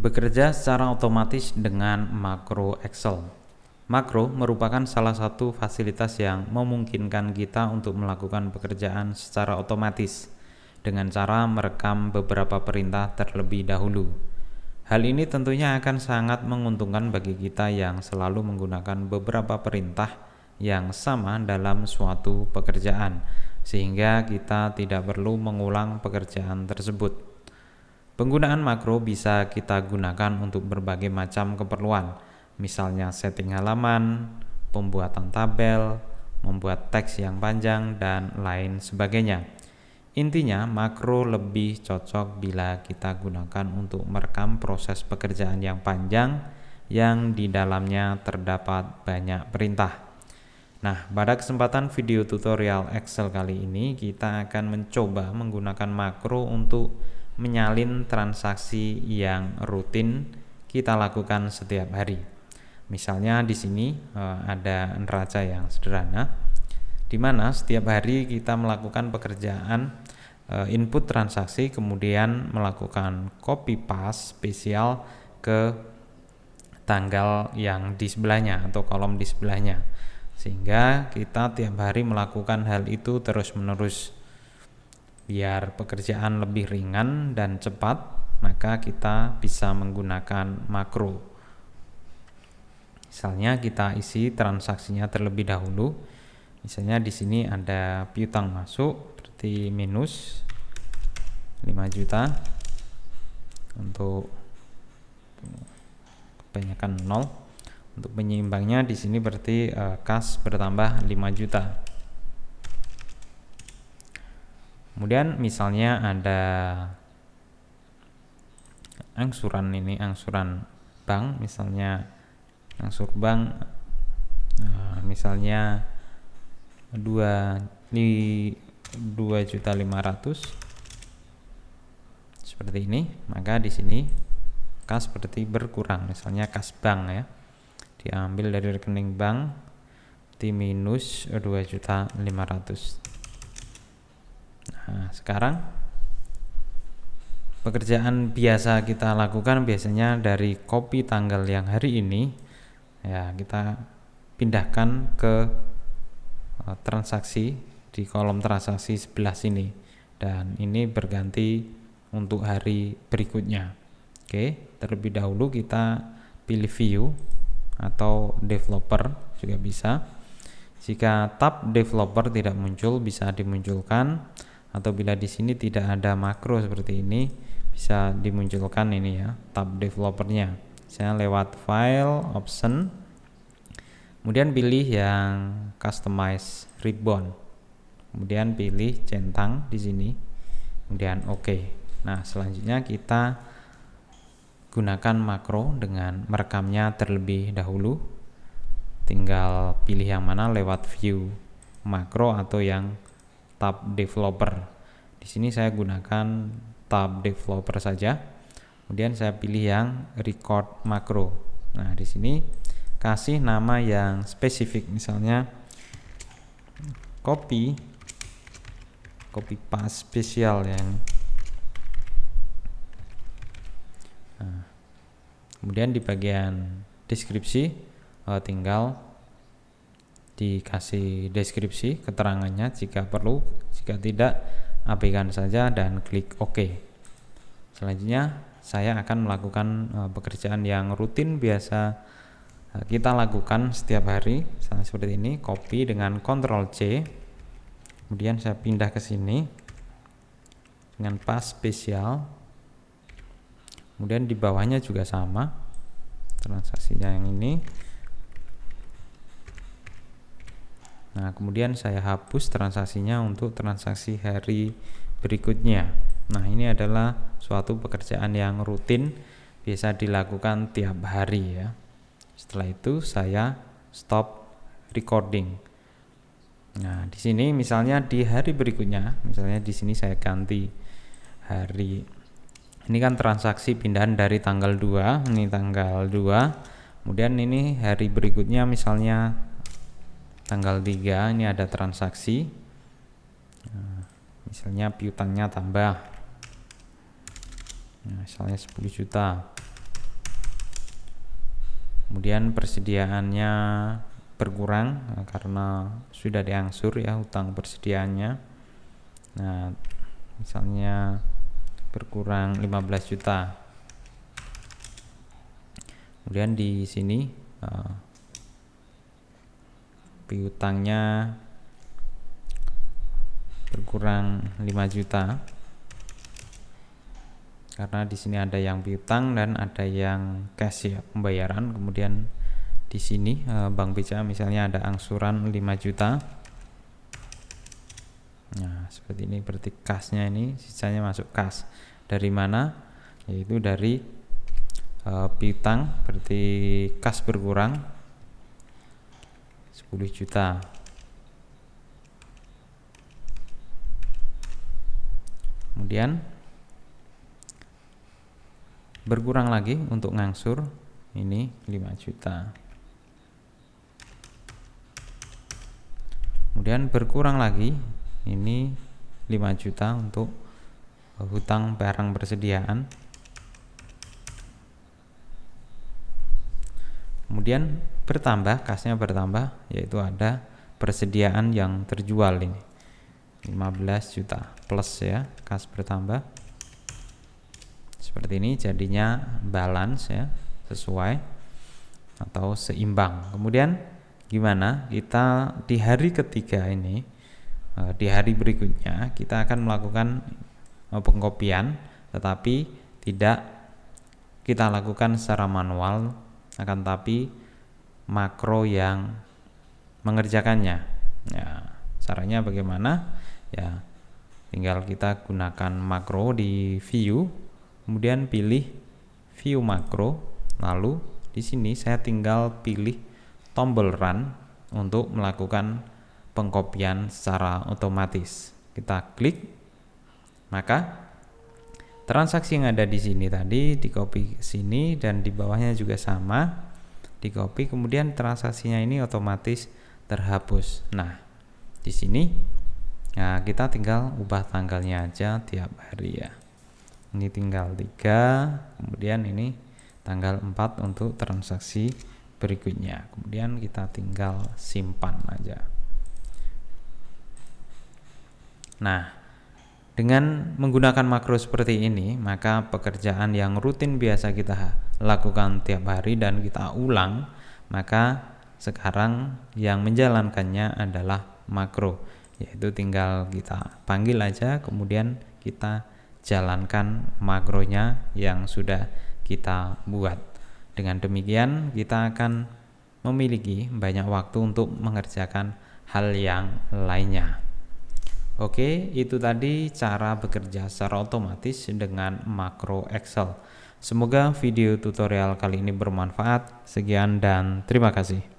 Bekerja secara otomatis dengan makro Excel. Makro merupakan salah satu fasilitas yang memungkinkan kita untuk melakukan pekerjaan secara otomatis dengan cara merekam beberapa perintah terlebih dahulu. Hal ini tentunya akan sangat menguntungkan bagi kita yang selalu menggunakan beberapa perintah yang sama dalam suatu pekerjaan, sehingga kita tidak perlu mengulang pekerjaan tersebut. Penggunaan makro bisa kita gunakan untuk berbagai macam keperluan, misalnya setting halaman, pembuatan tabel, membuat teks yang panjang, dan lain sebagainya. Intinya, makro lebih cocok bila kita gunakan untuk merekam proses pekerjaan yang panjang yang di dalamnya terdapat banyak perintah. Nah, pada kesempatan video tutorial Excel kali ini, kita akan mencoba menggunakan makro untuk menyalin transaksi yang rutin kita lakukan setiap hari. Misalnya di sini ada neraca yang sederhana, di mana setiap hari kita melakukan pekerjaan input transaksi, kemudian melakukan copy paste spesial ke tanggal yang di sebelahnya atau kolom di sebelahnya, sehingga kita tiap hari melakukan hal itu terus-menerus. Biar pekerjaan lebih ringan dan cepat, maka kita bisa menggunakan makro. Misalnya kita isi transaksinya terlebih dahulu. Misalnya di sini ada piutang masuk berarti minus 5 juta untuk kebanyakan 0. Untuk penyeimbangnya di sini berarti kas bertambah 5 juta. Kemudian misalnya ada angsuran, ini angsuran bank, misalnya angsur bank misalnya 2.500.000 seperti ini, maka di sini kas berarti berkurang, misalnya kas bank ya, diambil dari rekening bank di minus 2.500.000. Nah, sekarang pekerjaan biasa kita lakukan biasanya dari copy tanggal yang hari ini ya, kita pindahkan ke transaksi di kolom transaksi sebelah sini, dan ini berganti untuk hari berikutnya. Oke, terlebih dahulu kita pilih view atau developer juga bisa. Jika tab developer tidak muncul, bisa dimunculkan, atau bila di sini tidak ada makro seperti ini, bisa dimunculkan ini ya, tab developernya. Saya lewat file, option, kemudian pilih yang customize ribbon, kemudian pilih centang di sini, kemudian oke. Nah, selanjutnya kita gunakan makro dengan merekamnya terlebih dahulu. Tinggal pilih yang mana lewat view makro atau yang tab developer. Di sini saya gunakan tab developer saja. Kemudian saya pilih yang record makro. Nah, di sini kasih nama yang spesifik, misalnya copy paste spesial yang. Nah, kemudian di bagian deskripsi tinggal dikasih deskripsi keterangannya jika perlu, jika tidak abaikan saja dan klik OK. Selanjutnya saya akan melakukan pekerjaan yang rutin biasa kita lakukan setiap hari, misalnya seperti ini, copy dengan Ctrl C, kemudian saya pindah ke sini dengan paste spesial, kemudian di bawahnya juga sama transaksinya yang ini. Nah, kemudian saya hapus transaksinya untuk transaksi hari berikutnya. Nah, ini adalah suatu pekerjaan yang rutin biasa dilakukan tiap hari ya. Setelah itu saya stop recording. Nah, di sini misalnya di hari berikutnya, misalnya di sini saya ganti hari. Ini kan transaksi pindahan dari tanggal 2, ini tanggal 2. Kemudian ini hari berikutnya misalnya tanggal 3, ini ada transaksi. Misalnya piutangnya tambah. Misalnya 10 juta. Kemudian persediaannya berkurang karena sudah diangsur ya hutang persediaannya. Nah, misalnya berkurang 15 juta. Kemudian di sini piutangnya berkurang 5 juta. Karena di sini ada yang piutang dan ada yang cash ya, pembayaran. Kemudian di sini Bank BCA misalnya ada angsuran 5 juta. Nah, seperti ini berarti kasnya ini sisanya masuk kas. Dari mana? Yaitu dari piutang, berarti kas berkurang 10 juta. Kemudian berkurang lagi untuk ngangsur ini 5 juta. Kemudian berkurang lagi ini 5 juta untuk hutang barang persediaan. Kemudian bertambah, kasnya bertambah, yaitu ada persediaan yang terjual ini 15 juta plus ya, kas bertambah. Seperti ini jadinya balance ya, sesuai atau seimbang. Kemudian gimana kita di hari ketiga ini, di hari berikutnya kita akan melakukan pengkopian, tetapi tidak kita lakukan secara manual, akan tapi makro yang mengerjakannya. Ya, caranya bagaimana? Ya, tinggal kita gunakan makro di view, kemudian pilih view makro, lalu di sini saya tinggal pilih tombol run untuk melakukan pengkopian secara otomatis. Kita klik, maka transaksi yang ada di sini tadi di copy ke sini dan di bawahnya juga sama, di copy, kemudian transaksinya ini otomatis terhapus. Nah, di sini nah kita tinggal ubah tanggalnya aja tiap hari ya. Ini tinggal 3, kemudian ini tanggal 4 untuk transaksi berikutnya. Kemudian kita tinggal simpan aja. Nah, dengan menggunakan makro seperti ini, maka pekerjaan yang rutin biasa kita lakukan tiap hari dan kita ulang, maka sekarang yang menjalankannya adalah makro, yaitu tinggal kita panggil aja, kemudian kita jalankan makronya yang sudah kita buat. Dengan demikian kita akan memiliki banyak waktu untuk mengerjakan hal yang lainnya. Oke, itu tadi cara bekerja secara otomatis dengan makro Excel. Semoga video tutorial kali ini bermanfaat. Sekian dan terima kasih.